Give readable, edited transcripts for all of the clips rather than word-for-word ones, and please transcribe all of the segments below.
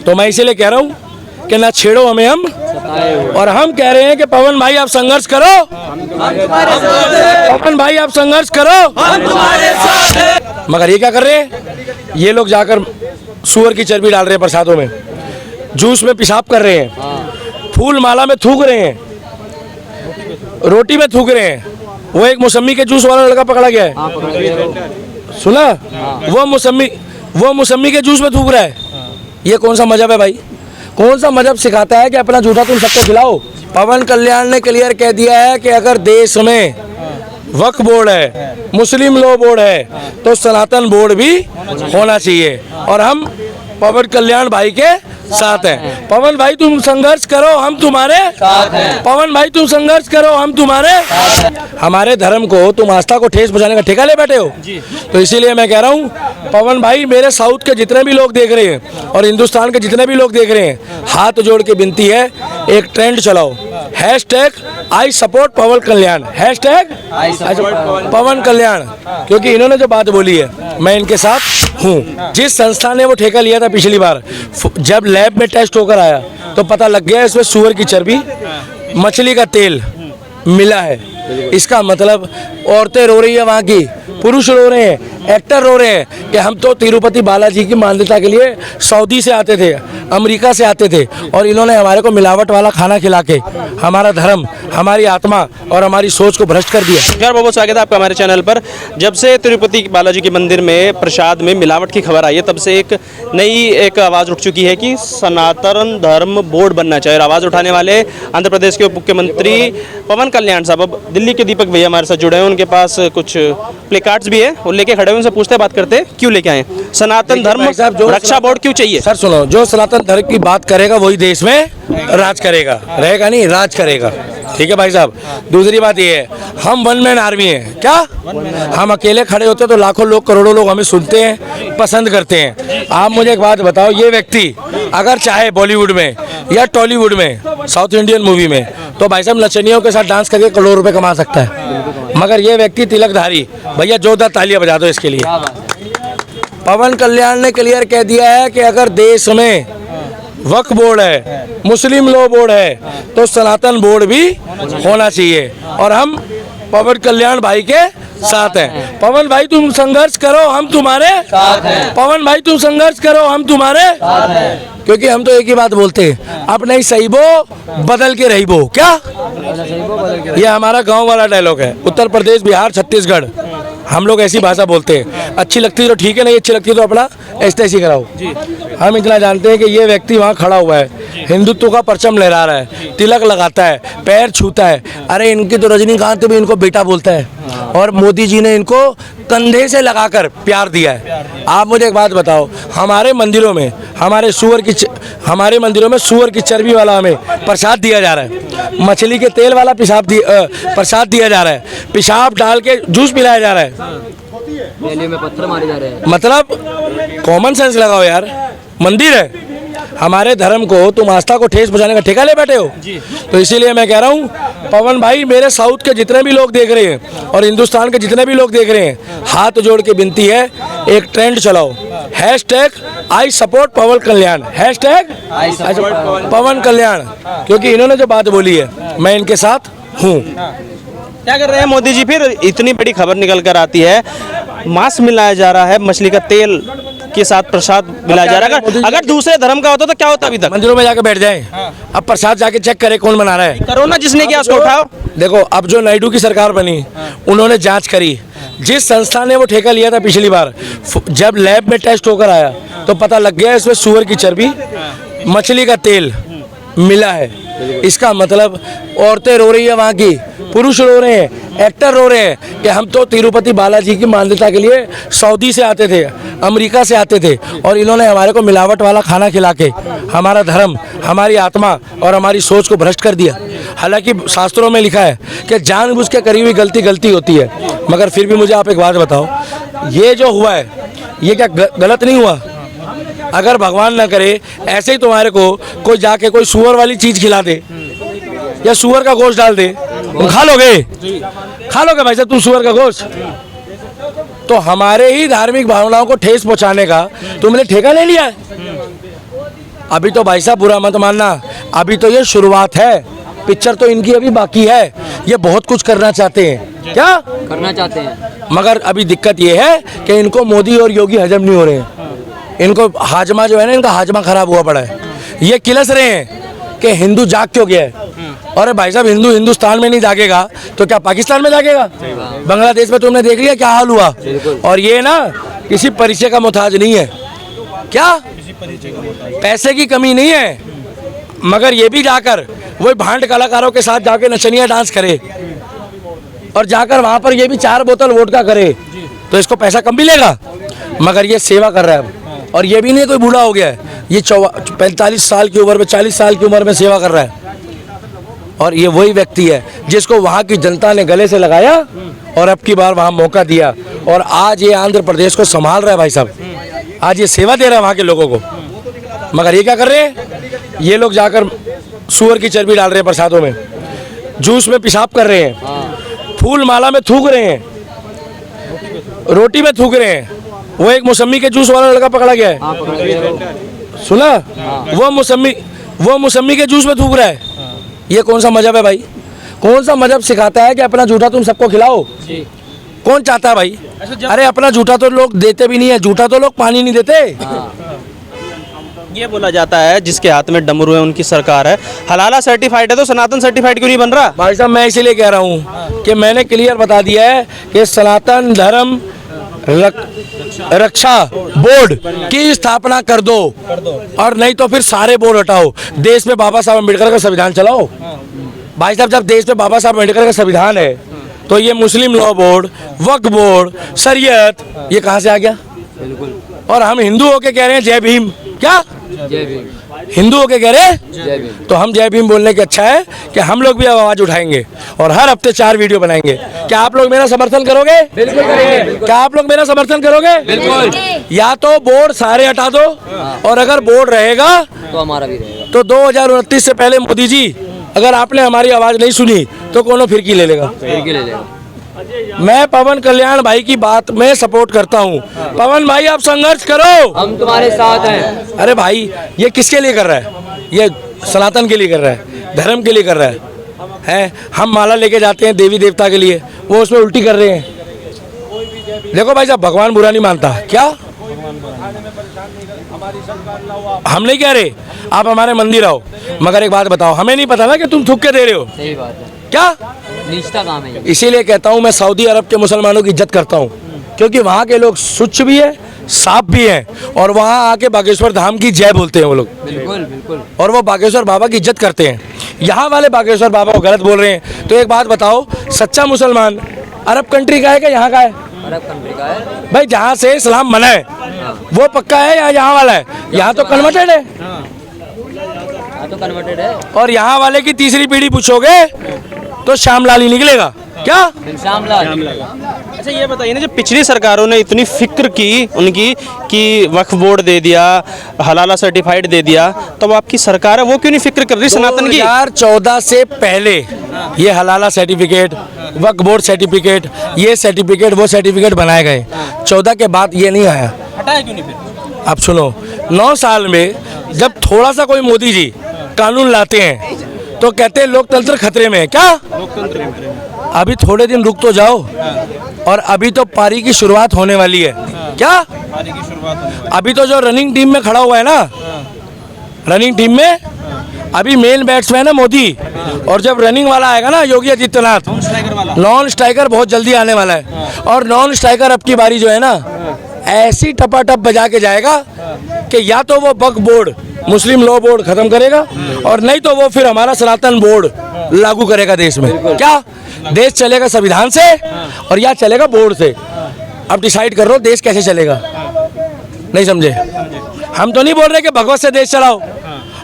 तो मैं इसीलिए कह रहा हूँ कि ना छेड़ो हमें हम, और हम कह रहे हैं कि पवन भाई आप संघर्ष करो, पवन भाई आप संघर्ष करो, मगर ये क्या कर रहे हैं, ये लोग जाकर सूअर की चर्बी डाल रहे हैं प्रसादों में, जूस में पेशाब कर रहे हैं, फूल माला में थूक रहे हैं, रोटी में थूक रहे हैं। वो एक मौसमी के जूस वाला लड़का पकड़ा गया है, सुना, वो मौसमी के जूस में थूक रहा है। ये कौन सा मजहब है भाई? कौन सा मजहब सिखाता है कि अपना जूठा तुम सबको खिलाओ? पवन कल्याण ने क्लियर कह दिया है कि अगर देश में वक्फ बोर्ड है, मुस्लिम लॉ बोर्ड है, तो सनातन बोर्ड भी होना चाहिए, और हम पवन कल्याण भाई के साथ हैं। पवन भाई तुम संघर्ष करो, हम तुम्हारे साथ हैं। पवन भाई तुम संघर्ष करो, हम तुम्हारे साथ हैं। हमारे धर्म को तुम आस्था को ठेस पहुंचाने का ठेका ले बैठे हो, तो इसीलिए मैं कह रहा हूँ पवन भाई, मेरे साउथ के जितने भी लोग देख रहे हैं और हिंदुस्तान के जितने भी लोग देख रहे हैं, हाथ जोड़ के विनती है, एक ट्रेंड चलाओ, #I support पवन कल्याण, #पवन कल्याण, क्योंकि इन्होंने जो बात बोली है मैं इनके साथ हूँ। जिस संस्था ने वो ठेका लिया था पिछली बार, जब लैब में टेस्ट होकर आया तो पता लग गया इसमें सूअर की चर्बी, मछली का तेल मिला है। इसका मतलब औरतें रो रही है, वहाँ की पुरुष रो रहे हैं, एक्टर रो रहे हैं कि हम तो तिरुपति बालाजी की मान्यता के लिए सऊदी से आते थे, अमेरिका से आते थे, और इन्होंने हमारे को मिलावट वाला खाना खिला के हमारा धर्म, हमारी आत्मा और हमारी सोच को भ्रष्ट कर दिया। नमस्कार, बहुत बहुत स्वागत है आपका हमारे चैनल पर। जब से तिरुपति बालाजी के मंदिर में प्रसाद में मिलावट की खबर आई है, तब से एक नई आवाज़ उठ चुकी है कि सनातन धर्म बोर्ड बनना चाहिए। और आवाज़ उठाने वाले आंध्र प्रदेश के उप मुख्यमंत्री पवन कल्याण साहब, अब दिल्ली के दीपक भैया हमारे साथ जुड़े हैं, उनके पास कुछ प्ले कार्ड्स भी है, वो लेके खड़े हैं, उनसे पूछते हैं, बात करते हैं क्यों लेके आए सनातन धर्म रक्षा बोर्ड क्यों चाहिए? सर सुनो, जो सनातन धर्म की बात करेगा वही देश में राज करेगा, रहेगा नहीं, राज करेगा, ठीक है भाई साहब। दूसरी बात ये है, हम वन मैन आर्मी है क्या? हम अकेले खड़े होते तो लाखों लोग, करोड़ों लोग हमें सुनते हैं, पसंद करते हैं। आप मुझे एक बात बताओ, ये व्यक्ति अगर चाहे बॉलीवुड में या टॉलीवुड में, साउथ इंडियन मूवी में, तो भाई साहब नचनियों के साथ डांस करके करोड़ रुपए कमा सकता है, मगर ये व्यक्ति तिलकधारी, भैया जोरदार तालियां बजा दो इसके लिए। पवन कल्याण ने क्लियर कह दिया है कि अगर देश में वक्फ बोर्ड है, मुस्लिम लॉ बोर्ड है, तो सनातन बोर्ड भी होना चाहिए, और हम पवन कल्याण भाई के साथ हैं। पवन भाई तुम संघर्ष करो, हम तुम्हारे साथ हैं। पवन भाई तुम संघर्ष करो, हम तुम्हारे साथ हैं, क्योंकि हम तो एक ही बात बोलते हैं, अब नहीं सही बो बदल के रही बो। क्या ये हमारा गांव वाला डायलॉग है, उत्तर प्रदेश, बिहार, छत्तीसगढ़, हम लोग ऐसी भाषा बोलते हैं। अच्छी लगती तो ठीक है, नहीं अच्छी लगती तो अपना ऐसे कराओ। हम इतना जानते हैं कि ये व्यक्ति वहाँ खड़ा हुआ है, हिंदुत्व का परचम लहरा रहा है, तिलक लगाता है, पैर छूता है। अरे इनकी तो रजनीकांत भी इनको बेटा बोलता है, और मोदी जी ने इनको कंधे से लगाकर प्यार दिया है। आप मुझे एक बात बताओ, हमारे मंदिरों में सूअर की चर्बी वाला हमें प्रसाद दिया जा रहा है, मछली के तेल वाला प्रसाद दिया जा रहा है, पेशाब डाल के जूस पिलाया जा रहा है, गले में पत्थर मारे जा रहे हैं। मतलब कॉमन सेंस लगाओ यार, मंदिर है। हमारे धर्म को तुम आस्था को ठेस पहुंचाने का ठेका ले बैठे हो, तो इसीलिए मैं कह रहा हूँ पवन भाई, मेरे साउथ के जितने भी लोग देख रहे हैं और हिंदुस्तान के जितने भी लोग देख रहे हैं, हाथ जोड़ के विनती है, एक ट्रेंड चलाओ, #I support पवन कल्याण, #पवन कल्याण, क्योंकि इन्होंने जो बात बोली है मैं इनके साथ हूँ। क्या कर रहे हैं मोदी जी? फिर इतनी बड़ी खबर निकल कर आती है, मांस मिलाया जा रहा है, मछली का तेल के साथ प्रसाद मिलाया जा रहा है। अगर दूसरे धर्म का होता तो क्या होता? अभी तक मंदिरों में जाके बैठ जाए, अब प्रसाद जाके चेक करे कौन बना रहा है। कोरोना जिसने किया उसको उठाओ। देखो, अब जो नायडू की सरकार बनी, उन्होंने जांच करी, जिस संस्था ने वो ठेका लिया था पिछली बार, जब लैब में टेस्ट होकर आया तो पता लग गया इसमें सूअर की चर्बी, मछली का तेल मिला है। इसका मतलब औरतें रो रही है, वहाँ की पुरुष रो रहे हैं, एक्टर रो रहे हैं कि हम तो तिरुपति बालाजी की मान्यता के लिए सऊदी से आते थे, अमेरिका से आते थे, और इन्होंने हमारे को मिलावट वाला खाना खिला के हमारा धर्म, हमारी आत्मा और हमारी सोच को भ्रष्ट कर दिया। हालांकि शास्त्रों में लिखा है कि जानबूझ के करी हुई गलती होती है, मगर फिर भी मुझे आप एक बात बताओ, ये जो हुआ है ये क्या गलत नहीं हुआ? अगर भगवान ना करे ऐसे ही तुम्हारे को कोई जाके कोई सूअर वाली चीज खिला दे या सूअर का गोश्त डाल दे, तुम खा लोगे भाई साहब तुम सूअर का गोश्त? तो हमारे ही धार्मिक भावनाओं को ठेस पहुंचाने का तुमने ठेका ले लिया है। अभी तो भाई साहब बुरा मत मानना, अभी तो ये शुरुआत है, पिक्चर तो इनकी अभी बाकी है। ये बहुत कुछ करना चाहते हैं, क्या करना चाहते हैं, मगर अभी दिक्कत ये है कि इनको मोदी और योगी हजम नहीं हो रहे हैं। इनको हाजमा जो है ना, इनका हाजमा खराब हुआ पड़ा है। ये किलस रहे हैं कि हिंदू जाग क्यों गया है। और भाई साहब हिंदू हिंदुस्तान में नहीं जागेगा तो क्या पाकिस्तान में जागेगा? बांग्लादेश में तुमने देख लिया क्या हाल हुआ। और ये ना किसी परिचय का मोहताज नहीं है, क्या पैसे की कमी नहीं है, मगर ये भी जाकर वही भांड कलाकारों के साथ जाके नचनिया डांस करे और जाकर वहां पर ये भी 4 बोतल वोडका करे तो इसको पैसा कम मिलेगा। मगर ये सेवा कर रहा है और ये भी नहीं कोई बूढ़ा हो गया है, ये 45 साल की उम्र में, 40 साल की उम्र में सेवा कर रहा है। और ये वही व्यक्ति है जिसको वहाँ की जनता ने गले से लगाया और अब की बार वहाँ मौका दिया और आज ये आंध्र प्रदेश को संभाल रहा है भाई साहब। आज ये सेवा दे रहा है वहाँ के लोगों को। मगर ये क्या कर रहे हैं, ये लोग जाकर सूअर की चर्बी डाल रहे हैं प्रसादों में, जूस में पेशाब कर रहे हैं, फूल माला में थूक रहे हैं, रोटी में थूक रहे हैं। वो एक मौसमी के जूस वाला लड़का पकड़ा गया है, सुना? वो मौसमी के जूस में थूक रहा है। ये कौन सा मजहब है भाई? कौन सा मजहब सिखाता है कि अपना जूठा तुम सबको खिलाओ? कौन चाहता है भाई? अरे अपना जूठा तो लोग देते भी नहीं है, जूठा तो लोग पानी नहीं देते। ये बोला जाता है जिसके हाथ में डमरू है उनकी सरकार है। हलाला सर्टिफाइड है तो सनातन सर्टिफाइड क्यों नहीं बन रहा? भाई साहब मैं इसीलिए कह रहा हूँ कि मैंने क्लियर बता दिया है कि सनातन धर्म रक्षा बोर्ड की स्थापना कर दो और नहीं तो फिर सारे बोर्ड हटाओ। देश में बाबा साहब अम्बेडकर का संविधान चलाओ। भाई साहब जब देश में बाबा साहब अम्बेडकर का संविधान है तो ये मुस्लिम लॉ बोर्ड, वक्फ बोर्ड, शरीयत ये कहाँ से आ गया? और हम हिंदू होके कह रहे हैं जय भीम, क्या जय भीम, हिंदू होके कह रहे हैं? जय भीम। तो हम जय भीम बोलने के अच्छा है कि हम लोग भी आवाज उठाएंगे और हर हफ्ते 4 वीडियो बनाएंगे। क्या आप लोग मेरा समर्थन करोगे? बिल्कुल करेंगे। क्या आप लोग मेरा समर्थन करोगे? बिल्कुल। या तो बोर्ड सारे हटा दो और अगर बोर्ड रहेगा तो हमारा भी रहेगा। तो 2029 से पहले मोदी जी अगर आपने हमारी आवाज नहीं सुनी तो कोनो फिरकी ले लेगा। फिर के ले लेगा। मैं पवन कल्याण भाई की बात में सपोर्ट करता हूँ। पवन भाई आप संघर्ष करो, हम तुम्हारे साथ हैं। अरे भाई ये किसके लिए कर रहा है? ये सनातन के लिए कर रहा है, धर्म के लिए कर रहा है। हम माला लेके जाते हैं देवी देवता के लिए, वो उसमें उल्टी कर रहे हैं। देखो भाई साहब भगवान बुरा नहीं मानता, क्या हम नहीं कह रहे आप हमारे मंदिर आओ, मगर एक बात बताओ, हमें नहीं पता ना कि तुम थूक के दे रहे हो, सही बात है, क्या निष्ठा काम है ये। इसीलिए कहता हूँ मैं सऊदी अरब के मुसलमानों की इज्जत करता हूँ क्योंकि वहाँ के लोग स्वच्छ भी है, साफ भी है और वहाँ आके बागेश्वर धाम की जय बोलते हैं वो लोग। बिल्कुल बिल्कुल। और वो बागेश्वर बाबा की इज्जत करते हैं। यहाँ वाले बागेश्वर बाबा को गलत बोल रहे हैं। तो एक बात बताओ, सच्चा मुसलमान अरब कंट्री का है कि यहाँ का है? अरब कंट्री का है भाई जहाँ से इस्लाम बना है वो पक्का है या यहाँ वाला है? यहाँ तो कन्वर्टेड है। हाँ तो कन्वर्टेड है। और यहाँ वाले की तीसरी पीढ़ी पूछोगे तो श्यामलाल ही निकलेगा, क्या श्यामलाल। अच्छा ये बताइए ना, जब पिछली सरकारों ने इतनी फिक्र की उनकी कि वक्फ बोर्ड दे दिया, हलाला सर्टिफाइड दे दिया, तो आपकी सरकार है वो क्यों नहीं फिक्र कर रही सनातन की? 2014 से पहले ये हलाला सर्टिफिकेट, वक्फ बोर्ड सर्टिफिकेट, ये सर्टिफिकेट वो सर्टिफिकेट बनाए गए। 14 के बाद ये नहीं आया। हटाया क्यों नहीं फिर? अब सुनो, 9 साल में जब थोड़ा सा कोई मोदी जी कानून लाते हैं तो कहते हैं लोकतंत्र खतरे में है, क्या? अभी थोड़े दिन रुक तो जाओ। और अभी तो पारी की शुरुआत होने वाली है, क्या? अभी तो जो रनिंग टीम में खड़ा हुआ है ना, रनिंग टीम में अभी मेन बैट्समैन है मोदी, और जब रनिंग वाला आएगा ना योगी आदित्यनाथ, नॉन स्ट्राइकर बहुत जल्दी आने वाला है। और नॉन स्ट्राइकर अब की बारी जो है ना ऐसी टपाटप बजा के जाएगा कि या तो वो वक्फ बोर्ड, मुस्लिम लॉ बोर्ड खत्म करेगा और नहीं तो वो फिर हमारा सनातन बोर्ड लागू करेगा देश में। क्या देश चलेगा संविधान से और या चलेगा बोर्ड से? अब डिसाइड कर लो देश कैसे चलेगा। नहीं समझे? हम तो नहीं बोल रहे कि भगवत से देश चलाओ,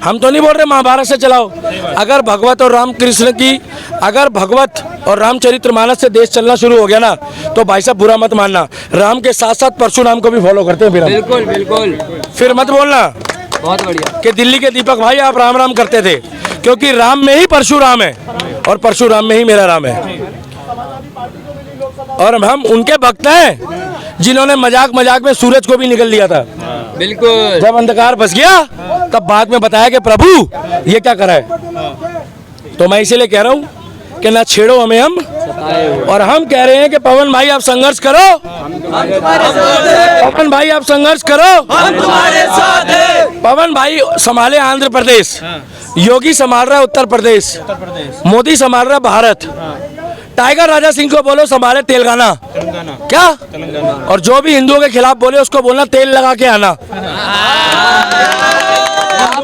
हम तो नहीं बोल रहे महाभारत से चलाओ। अगर भगवत और रामकृष्ण की, अगर भगवत और रामचरितमानस से देश चलना शुरू हो गया ना तो भाई साहब बुरा मत मानना, राम के साथ साथ परशुराम को भी फॉलो करते हैं फिर हम। बिल्कुल बिल्कुल। फिर मत बोलना बहुत बढ़िया कि दिल्ली के दीपक भाई आप राम राम करते थे, क्योंकि राम में ही परशुराम है और परशुराम में ही मेरा राम है। और हम उनके भक्त हैं जिन्होंने मजाक मजाक में सूरज को भी निकल लिया था। बिल्कुल। जब अंधकार फंस गया तब बाद में बताया कि प्रभु ये क्या करा है। तो मैं इसीलिए कह रहा हूँ कि ना छेड़ो हमें हम, और हम कह रहे हैं कि पवन भाई आप संघर्ष करो, पवन भाई आप संघर्ष करो, हम तुम्हारे साथ हैं। पवन भाई संभाले आंध्र प्रदेश, योगी संभाल रहा है उत्तर प्रदेश, मोदी संभाल रहा है भारत, टाइगर राजा सिंह को बोलो संभाले तेलंगाना, क्या, और जो भी हिंदुओं के खिलाफ बोले उसको बोलना तेल लगा के आना।